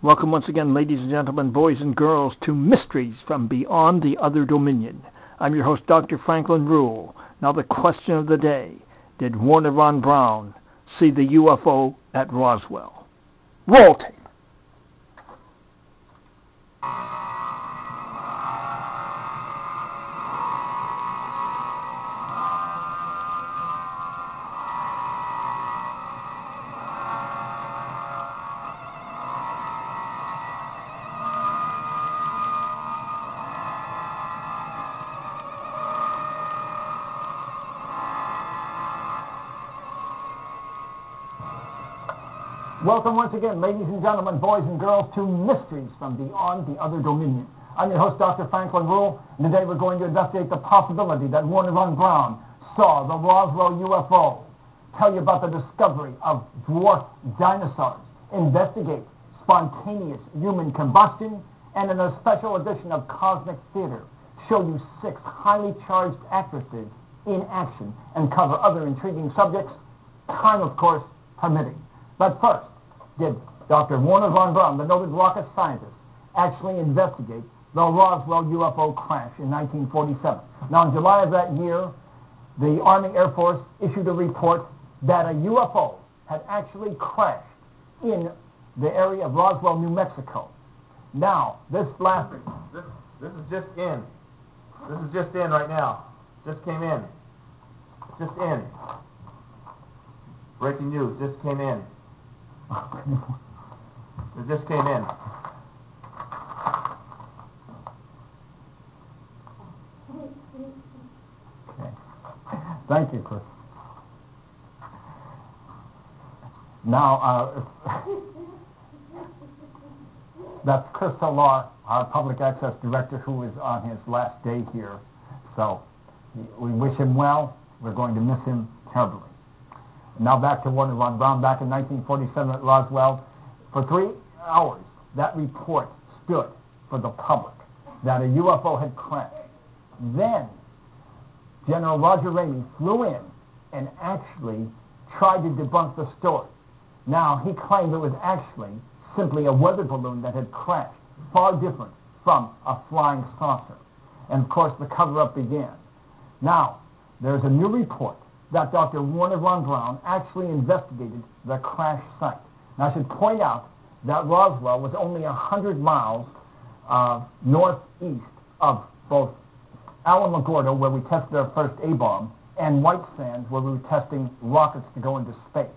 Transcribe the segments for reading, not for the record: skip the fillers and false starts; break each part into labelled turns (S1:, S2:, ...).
S1: Welcome once again, ladies and gentlemen, boys and girls, to Mysteries from Beyond the Other Dominion. I'm your host, Dr. Franklin Ruehl. Now the question of the day: did Wernher Von Braun see the UFO at Roswell? Roll tape. Welcome once again, ladies and gentlemen, boys and girls, to Mysteries from Beyond the Other Dominion. I'm your host, Dr. Franklin Ruehl, and today we're going to investigate the possibility that Wernher Von Braun saw the Roswell UFO, tell you about the discovery of dwarf dinosaurs, investigate spontaneous human combustion, and in a special edition of Cosmic Theater, show you 6 highly charged actresses in action and cover other intriguing subjects, time, of course, permitting. But first, did Dr. Wernher Von Braun, the noted rocket scientist, actually investigate the Roswell UFO crash in 1947? Now, in July of that year, the Army Air Force issued a report that a UFO had actually crashed in the area of Roswell, New Mexico. Now, this is just in. This is just in right now. Just came in. Just in. Breaking news. Just came in. It just came in. Okay. Thank you, Chris. Now, that's Chris Solar, our public access director, who is on his last day here. So, we wish him well. We're going to miss him terribly. Now back to Wernher Von Braun. Back in 1947 at Roswell, for 3 hours, that report stood for the public that a UFO had crashed. Then General Roger Ramey flew in and actually tried to debunk the story. Now, he claimed it was actually simply a weather balloon that had crashed, far different from a flying saucer. And of course, the cover-up began. Now, there's a new report that Dr. Wernher Von Braun actually investigated the crash site. Now, I should point out that Roswell was only 100 miles northeast of both Alamogordo, where we tested our first A-bomb, and White Sands, where we were testing rockets to go into space.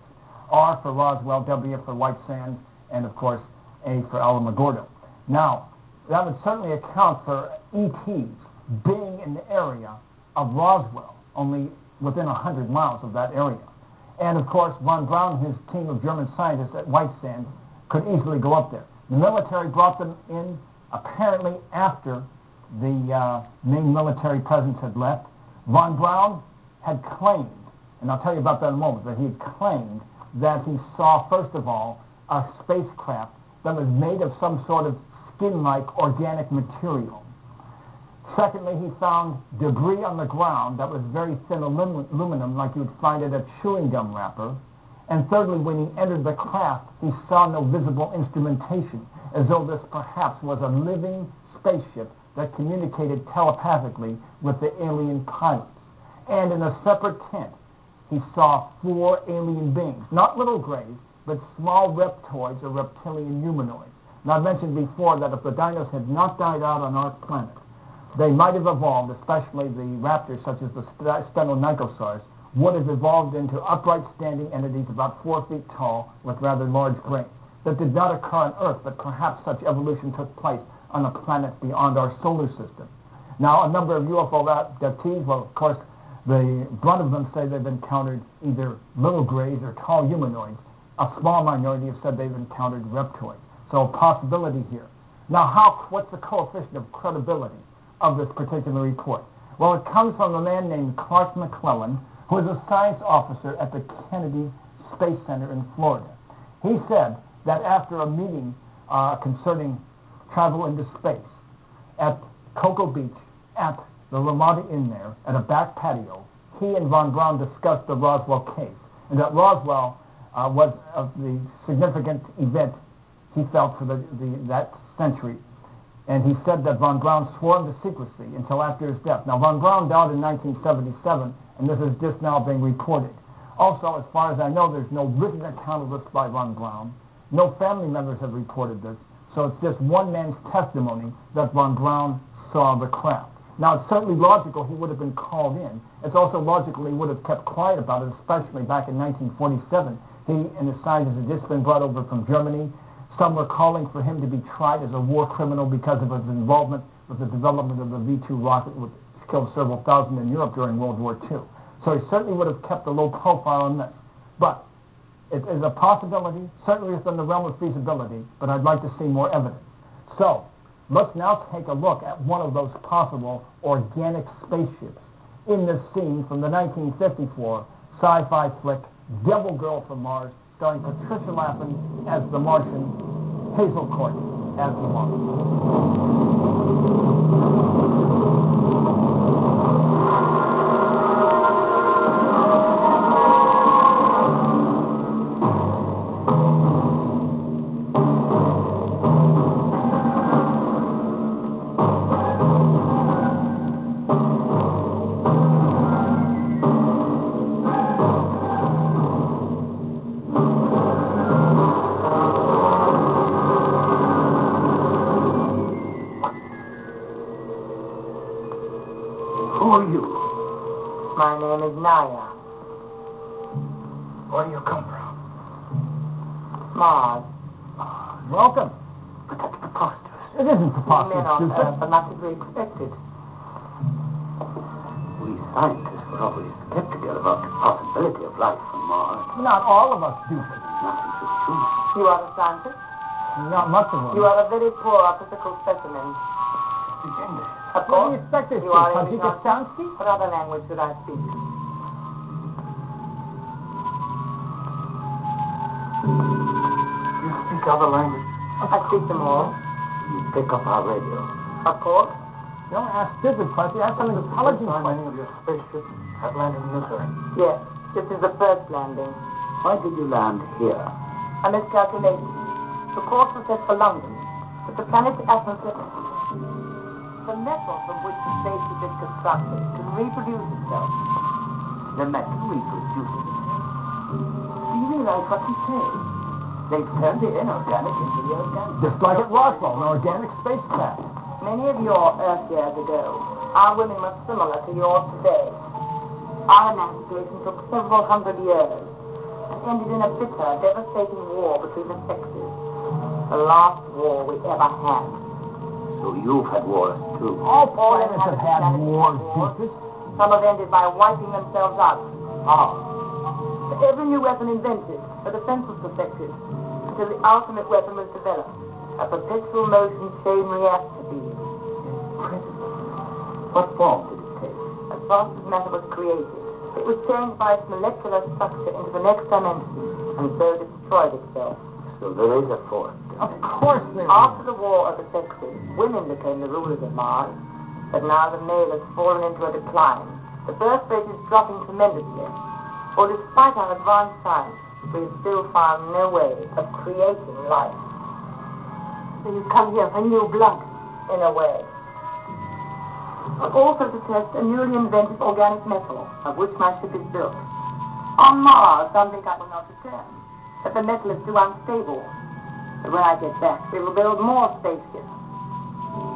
S1: R for Roswell, W for White Sands, and of course, A for Alamogordo. Now, that would certainly account for ETs being in the area of Roswell, only within 100 miles of that area. And of course, Von Braun and his team of German scientists at White Sands could easily go up there. The military brought them in apparently after the main military presence had left. Von Braun had claimed, and I'll tell you about that in a moment, that he had claimed that he saw, first of all, a spacecraft that was made of some sort of skin-like organic material. Secondly, he found debris on the ground that was very thin aluminum, like you would find at a chewing gum wrapper. And thirdly, when he entered the craft, he saw no visible instrumentation, as though this perhaps was a living spaceship that communicated telepathically with the alien pilots. And in a separate tent, he saw 4 alien beings, not little grays, but small reptoids or reptilian humanoids. Now, I mentioned before that if the dinos had not died out on our planet, they might have evolved, especially the raptors such as the stenonychosaurs, would have evolved into upright standing entities about 4 feet tall with rather large brains. That did not occur on Earth, but perhaps such evolution took place on a planet beyond our solar system. Now, a number of UFO abductees, well, of course, the brunt of them say they've encountered either little grays or tall humanoids. A small minority have said they've encountered reptoids. So a possibility here. Now, what's the coefficient of credibility of this particular report? Well, it comes from a man named Clark McClellan, who is a science officer at the Kennedy Space Center in Florida. He said that after a meeting concerning travel into space at Cocoa Beach at the Ramada Inn there, at a back patio, he and Von Braun discussed the Roswell case, and that Roswell was the significant event he felt for that century. And he said that Von Braun swore him to secrecy until after his death. Now, Von Braun died in 1977, and this is just now being reported. Also, as far as I know, there's no written account of this by Von Braun. No family members have reported this, so it's just one man's testimony that Von Braun saw the craft. Now, it's certainly logical he would have been called in. It's also logical he would have kept quiet about it, especially back in 1947. He and his scientists had just been brought over from Germany. Some were calling for him to be tried as a war criminal because of his involvement with the development of the V-2 rocket, which killed several thousand in Europe during World War II. So he certainly would have kept a low profile on this. But it is a possibility, certainly within the realm of feasibility, but I'd like to see more evidence. So let's now take a look at one of those possible organic spaceships in this scene from the 1954 sci-fi flick Devil Girl from Mars, starring Patricia Laffin as the Martian, Hazel Court as the Martian.
S2: My name is Naya.
S3: Where do you come from?
S2: Mars.
S1: Welcome.
S3: But that's preposterous.
S1: It isn't preposterous,
S2: Men on
S1: stupid.
S2: Earth are not to be expected.
S3: We scientists were always skeptical about the possibility of life on Mars.
S1: Not all of us, stupid.
S3: Nothing so true.
S2: You are a scientist?
S1: Not much of them.
S2: You are a very poor physical specimen.
S3: Speak English.
S2: Of
S1: What do
S2: course.
S1: you expect this
S2: You
S1: to?
S2: are
S1: Tajikistan?
S2: What other language should I speak?
S3: You speak other language.
S2: I speak them all.
S3: You pick up our radio.
S2: Of course.
S1: Don't ask stupid questions. Ask some intelligent
S3: Time any
S1: questions.
S3: of your spaceships have landed in this area.
S2: Yes. This is the first landing.
S3: Why did you land here?
S2: A miscalculation. The course was set for London, but the planet's atmosphere... The metal from which the spaceship is constructed can reproduce itself.
S3: The metal reproduces itself. Do you realize what you say? They've turned the inorganic into the organic.
S1: Just like at Roswell, an organic spacecraft.
S2: Many of your Earth years ago, our women were similar to yours today. Our emancipation took several hundred years and ended in a bitter, devastating war between the sexes. The last war we ever had.
S3: So you've had wars too.
S1: All planets have had wars, stupid.
S2: Some have ended by wiping themselves out.
S3: How?
S2: For every new weapon invented, the defense was perfected, until the ultimate weapon was developed. A perpetual motion chain reactor beam.
S3: Incredible. What form did it take?
S2: As fast as matter was created, it was changed by its molecular structure into the next dimension, and so destroyed itself.
S3: So there is a fourth.
S1: Of course there
S2: After
S1: is.
S2: the war of the sexes, women became the rulers of Mars, but now the male has fallen into a decline. The birth rate is dropping tremendously. For despite our advanced science, we have still found no way of creating life. So you come here for new blood? In a way. But also to test a newly invented organic metal, of which my ship is built. On Mars, some think I will not return, that the metal is too unstable. But when I get back, we will build more spaceships.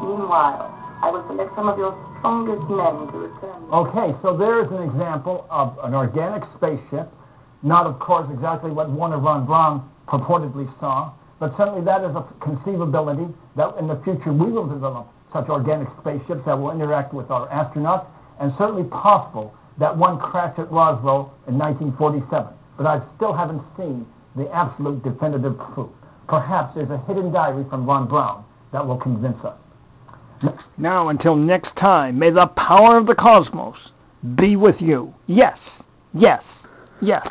S2: Meanwhile, I will select some of your strongest men to return.
S1: Okay, so there is an example of an organic spaceship. Not, of course, exactly what Wernher Von Braun purportedly saw, but certainly that is a conceivability that in the future we will develop such organic spaceships that will interact with our astronauts, and certainly possible that one crashed at Roswell in 1947. But I still haven't seen the absolute definitive proof. Perhaps there's a hidden diary from Von Braun that will convince us. Now, until next time, may the power of the cosmos be with you. Yes, yes, yes.